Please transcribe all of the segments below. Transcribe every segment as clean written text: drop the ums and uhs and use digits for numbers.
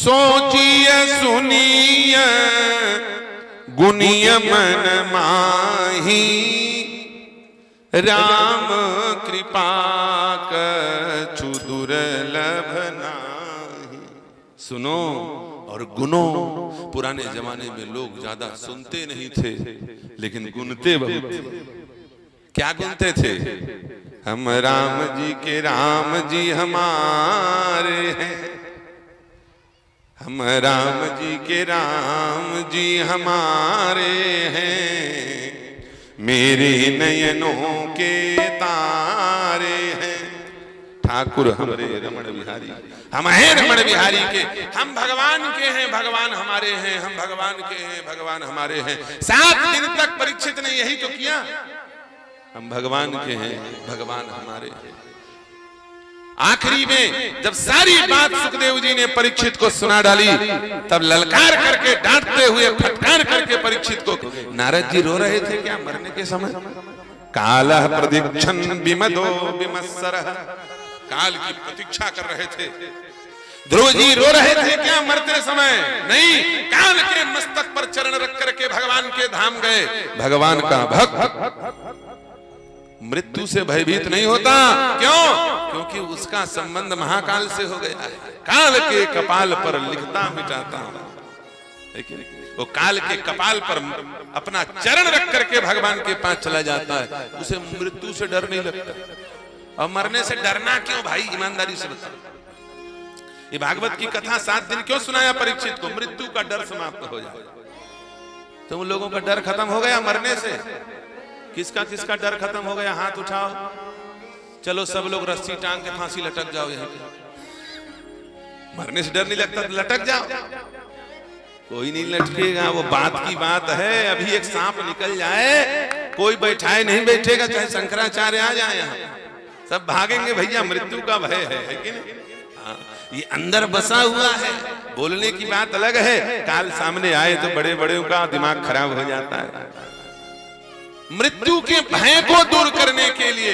सोचिय सुनिय गुनिय मन माही, राम कृपा कछु दुर्लभ नाही। सुनो और गुनो। पुराने जमाने में लोग ज्यादा सुनते नहीं थे लेकिन गुनते बहुत थे। क्या गुनते थे? हम राम जी हमारे हैं, हम राम जी हमारे हैं, मेरे नयनों के तारे हैं। ठाकुर हमरे रमण बिहारी, हम हैं रमण बिहारी के, हम भगवान के हैं, भगवान हमारे हैं, हम भगवान के हैं, भगवान हमारे हैं। 7 दिन तक परीक्षित ने यही तो किया, हम भगवान के हैं, भगवान हमारे हैं। आखिरी में जब सारी बात सुखदेव जी ने परीक्षित को सुना डाली, तब ललकार करके, डांटते हुए, फटकार करके परीक्षित को, नारद जी रो रहे थे क्या मरने के समय? कालः प्रदीक्षण विमदो विमत्सरः, काल की प्रतीक्षा कर रहे थे। ध्रुव जी रो रहे थे क्या मरते समय? नहीं, काल के मस्तक पर चरण रख करके भगवान के धाम गए। भगवान का भक्त मृत्यु से भयभीत नहीं होता। क्यों? क्योंकि उसका संबंध महाकाल से हो गया है। काल के कपाल पर लिखता मिटाता हूं। देखिए, वो काल के कपाल पर अपना चरण रख करके भगवान के पास चला जाता है। उसे मृत्यु से डर नहीं लगता। और मरने से डरना क्यों भाई? ईमानदारी से बताओ। ये भागवत की कथा 7 दिन क्यों सुनाया परीक्षित को? मृत्यु का डर समाप्त हो जाए। तुम लोगों का डर खत्म हो गया मरने से? किसका किसका डर खत्म हो गया? हाथ उठाओ। चलो सब लोग रस्सी टांग के फांसी लटक जाओ। यहीं मरने से डर नहीं लगता तो लटक जाओ। कोई नहीं लटकेगा, वो बात की बात है। अभी एक सांप निकल जाए, कोई बैठाए नहीं बैठेगा, चाहे शंकराचार्य आ जाए यहाँ, सब भागेंगे। भैया मृत्यु का भय है कि नहीं? ये अंदर बसा हुआ है। बोलने की बात अलग है, काल सामने आए तो बड़े बड़े का दिमाग खराब हो जाता है। मृत्यु के भय को दूर करने के लिए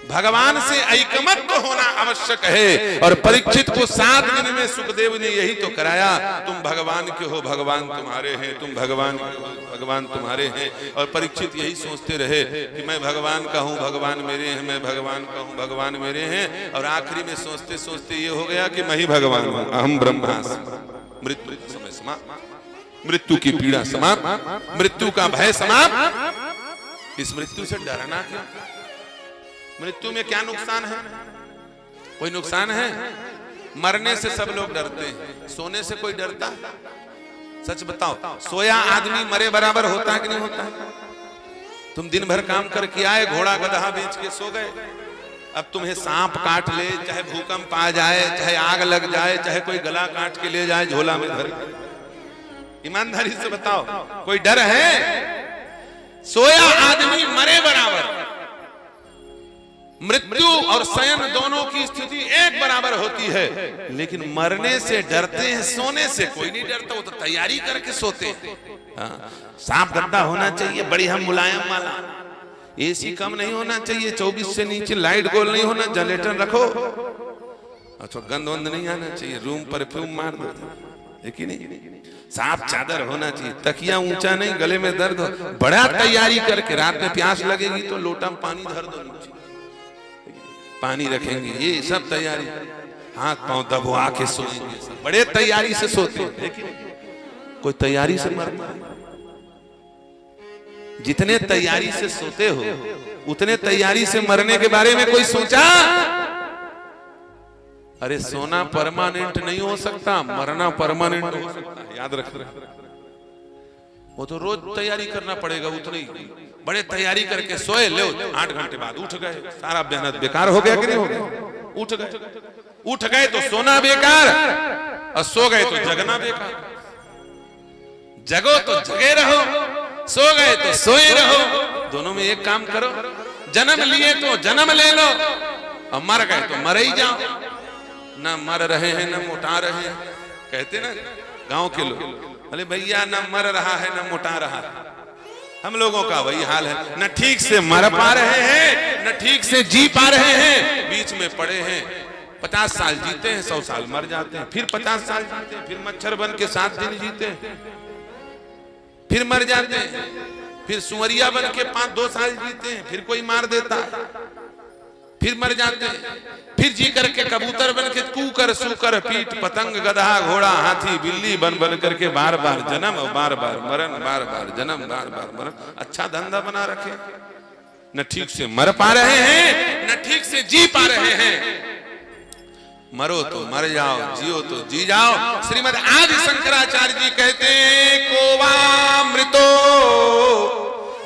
भगवान से ऐकमत्य होना आवश्यक है। और परीक्षित को 7 दिन में सुखदेव ने यही तो कराया। तुम भगवान के हो, भगवान तुम्हारे हैं, तुम भगवान के हो, भगवान तुम्हारे हैं। और परीक्षित यही सोचते रहे कि मैं भगवान का हूँ, भगवान मेरे हैं, मैं भगवान का हूँ, भगवान मेरे हैं। और आखिरी में सोचते सोचते ये हो गया कि मैं ही भगवान हूँ। अहम ब्रह्मास्मि। मृत्यु समय समाप्त, मृत्यु की पीड़ा समाप्त, मृत्यु का भय समाप्त। इस मृत्यु से डरना क्यों? मृत्यु में क्या नुकसान है? कोई नुकसान है? मरने से सब लोग डरते हैं, सोने से कोई डरता? सच बताओ, सोया आदमी मरे बराबर होता है कि नहीं होता? तुम दिन भर काम करके आए, घोड़ा गधा बेच के सो गए। अब तुम्हें सांप काट ले, चाहे भूकंप आ जाए, चाहे आग लग जाए, चाहे कोई गला काट के ले जाए झोला में भर, ईमानदारी से बताओ कोई डर है? सोया आदमी मरे बराबर। मृत्यु और शयन दोनों की स्थिति एक बराबर होती है, लेकिन मरने से डरते हैं, सोने से कोई नहीं डरता। वो तो तैयारी करके सोते हैं। सांप गद्दा होना चाहिए बढ़िया मुलायम वाला, एसी कम नहीं होना चाहिए, 24 से नीचे लाइट गोल नहीं होना, जनरेटर रखो। अच्छा, गंद वंद नहीं आना चाहिए, रूम परफ्यूम मार दो, लेकिन नहीं। सांप चादर होना चाहिए, तकिया ऊंचा नहीं, गले में दर्द हो, बड़ा तैयारी करके। रात में प्यास लगेगी तो लोटा में पानी धर दो, पानी रखेंगे, ये सब तैयारी। हाथ पांव दबवा के सोएंगे, बड़े तैयारी से सोते हैं। कोई तैयारी से मरता है? जितने तैयारी से सोते हो उतने तैयारी से मरने के बारे में कोई सोचा? अरे सोना परमानेंट नहीं हो सकता, मरना परमानेंट हो सकता है, याद रख। वो तो रोज तैयारी करना पड़ेगा उतनी। बड़े तैयारी करके सोए, ले 8 घंटे बाद उठ गए, सारा मेहनत बेकार हो गया कि नहीं हो गया? उठ गए तो सोना बेकार, और सो गए तो जगना बेकार। जगो तो जगे रहो, सो गए तो सोए रहो। दोनों में एक काम करो। जन्म लिए तो जन्म ले लो, और मर गए तो मर ही जाओ। ना मर रहे हैं ना मोटा रहे हैं, कहते ना गांव के लोग। अरे भैया ना मर रहा है ना मोटा रहा है। हम लोगों का वही हाल है, न ठीक से मर पा रहे हैं न ठीक से जी पा रहे हैं, बीच में पड़े हैं। 50 साल जीते हैं, 100 साल मर जाते हैं, फिर 50 साल जीते हैं, फिर मच्छर बन के 7 दिन जीते हैं, फिर मर जाते हैं, फिर सुअरिया बन के 5-2 साल जीते हैं, फिर कोई मार देता है, फिर मर जाते हैं, फिर जी करके कबूतर बन के कूकर सूकर पीठ पतंग गधा घोड़ा हाथी बिल्ली बन बन करके बार बार जन्म और बार बार मरण, बार बार जन्म बार बार मरण। अच्छा धंधा बना रखे, न ठीक से मर पा रहे हैं न ठीक से जी पा रहे हैं। मरो तो मर जाओ, जियो तो जी जाओ। श्रीमद् आदि शंकराचार्य जी कहते हैं कोवा मृतो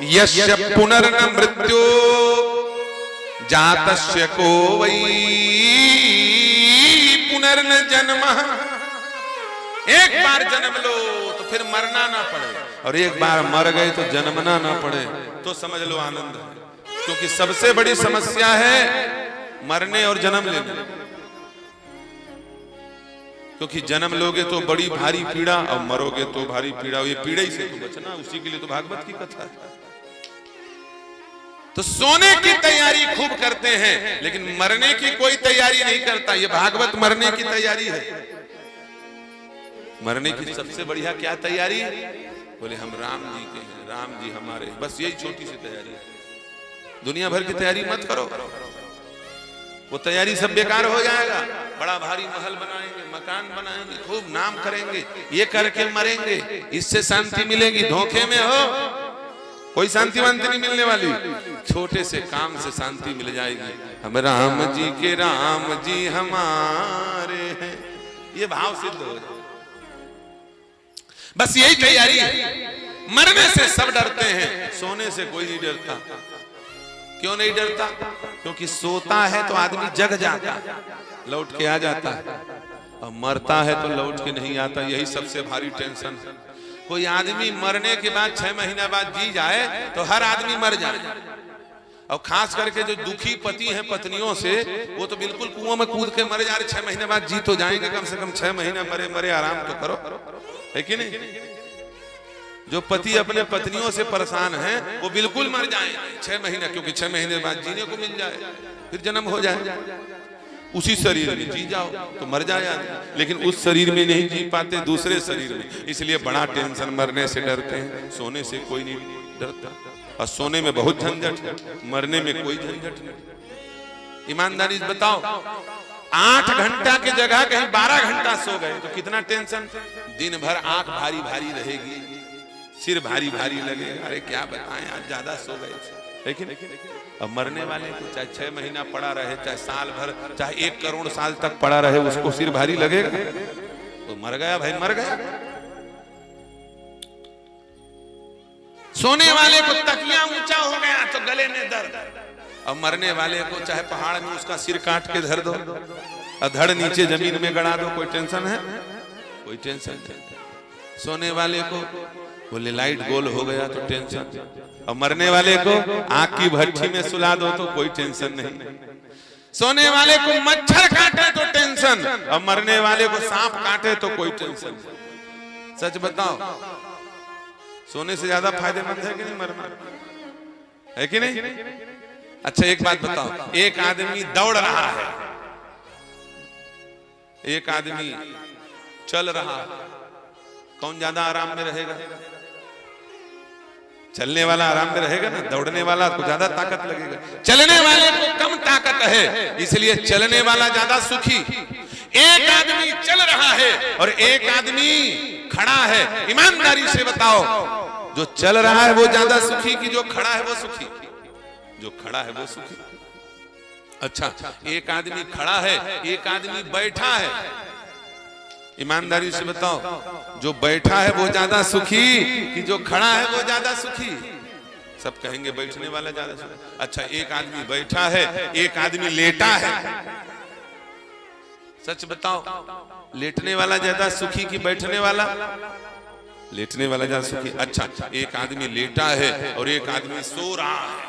यस्य पुनर्न मृत्यो जातस्य को वै पुनर्न जन्मः। एक बार जन्म लो तो फिर मरना ना पड़े, और एक बार मर गए तो जन्मना ना पड़े, तो समझ लो आनंद है। क्योंकि सबसे बड़ी समस्या है मरने और जन्म लेने। क्योंकि जन्म लोगे तो बड़ी भारी पीड़ा और मरोगे तो भारी पीड़ा। ये पीड़ा ही से तो बचना, उसी के लिए तो भागवत की कथा है। तो सोने की तैयारी खूब करते हैं लेकिन मरने की कोई तैयारी नहीं करता। ये भागवत मरने की तैयारी है। मरने की सबसे बढ़िया क्या तैयारी? बोले हम राम जी के हैं, राम जी हमारे, बस यही छोटी सी तैयारी है। दुनिया भर की तैयारी मत करो, वो तैयारी सब बेकार हो जाएगा। बड़ा भारी महल बनाएंगे, मकान बनाएंगे, खूब नाम करेंगे, ये करके मरेंगे, इससे शांति मिलेगी। धोखे में हो, कोई शांति वांति नहीं मिलने वाली। छोटे से काम से शांति मिल जाएगी। हम राम जी के, राम जी हमारे हैं, ये भाव सिद्ध हो जाए। बस यही तैयारी है। मरने से सब डरते हैं, सोने से कोई नहीं डरता। क्यों नहीं डरता? क्योंकि सोता है तो आदमी जग जाता है, लौट के आ जाता है, और मरता है तो लौट के नहीं आता। यही सबसे भारी टेंशन है। कोई आदमी मरने के बाद 6 महीना बाद जी जाए तो हर आदमी मर जाए। और खास करके जो दुखी पति हैं पत्नियों से, वो तो बिल्कुल कुआं में कूद के मर जा रहे। 6 महीने बाद जी तो जाएंगे, कम से कम 6 महीना मरे मरे आराम तो करो, है कि नहीं? जो पति अपने पत्नियों से परेशान हैं वो बिल्कुल मर जाए 6 महीना, क्योंकि 6 महीने बाद जीने को मिल जाए, फिर जन्म हो जाए। उसी शरीर में जी जाओ तो मर जाए, लेकिन उस शरीर में नहीं जी पाते, दूसरे शरीर में। इसलिए बड़ा टेंशन, मरने से डरते हैं। सोने से कोई नहीं डरता, और सोने में बहुत झंझट है, मरने में कोई झंझट नहीं। ईमानदारी बताओ, 8 घंटा की जगह कहीं 12 घंटा सो गए तो कितना टेंशन। दिन भर आंख भारी भारी रहेगी, सिर भारी भारी लगेगा, अरे क्या बताएं आज ज्यादा सो गए थे। लेकिन अब मरने वाले को चाहे 6 महीना पड़ा रहे, चाहे साल भर, चाहे 1 करोड़ साल तक पड़ा रहे, उसको सिर भारी लगेगा? तो मर गया भाई, मर गया। सोने वाले को तकिया ऊंचा हो गया तो गले में दर्द, और मरने वाले को चाहे पहाड़ में उसका सिर काट के धर दो और धड़ नीचे जमीन में गड़ा दो, कोई टेंशन है? कोई टेंशन नहीं। सोने वाले को बोले लाइट गोल हो गया तो टेंशन, और मरने वाले को आग की भट्टी में सुला दो तो कोई टेंशन नहीं। सोने वाले को मच्छर काटे तो टेंशन, और मरने वाले को सांप काटे तो कोई टेंशन नहीं। सच बताओ, सोने से ज्यादा फायदेमंद है कि नहीं मरना? है कि नहीं? अच्छा एक बात बताओ, एक आदमी दौड़ रहा है, एक आदमी चल रहा है, कौन ज्यादा आराम में रहेगा? चलने वाला आराम में रहेगा ना, दौड़ने वाला को ज्यादा ताकत लगेगा। चलने वाले को कम ताकत है, इसलिए चलने वाला ज्यादा सुखी। एक आदमी चल रहा है और एक आदमी खड़ा है। ईमानदारी से बताओ, जो चल रहा है वो ज्यादा सुखी कि जो खड़ा है वो सुखी? जो खड़ा है वो सुखी। अच्छा, एक आदमी खड़ा है, एक आदमी बैठा है। ईमानदारी से बताओ, जो बैठा है वो ज्यादा सुखी कि जो खड़ा है वो ज्यादा सुखी? सब कहेंगे बैठने वाला ज्यादा सुखी। अच्छा, एक आदमी बैठा है, एक आदमी लेटा है। सच बताओ, लेटने वाला ज्यादा सुखी कि बैठने वाला? लेटने वाला ज्यादा सुखी। अच्छा, एक आदमी लेटा है और एक आदमी सो रहा है,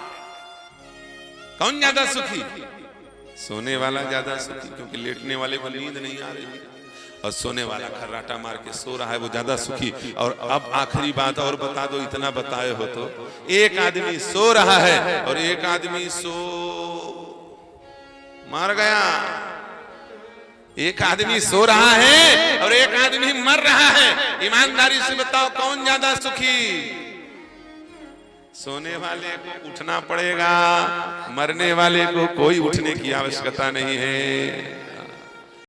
कौन ज्यादा सुखी? सोने वाला ज्यादा सुखी, क्योंकि लेटने वाले को नींद नहीं आ रही है और सोने वाला खर्राटा मार के सो रहा है, वो ज्यादा सुखी। और अब आखिरी बात और बता दो, इतना बताए हो तो, एक आदमी सो रहा है और एक आदमी मर गया। एक आदमी सो रहा है और एक आदमी मर रहा है, ईमानदारी से बताओ कौन ज्यादा सुखी? सोने वाले को उठना पड़ेगा, मरने वाले को कोई उठने की आवश्यकता नहीं है।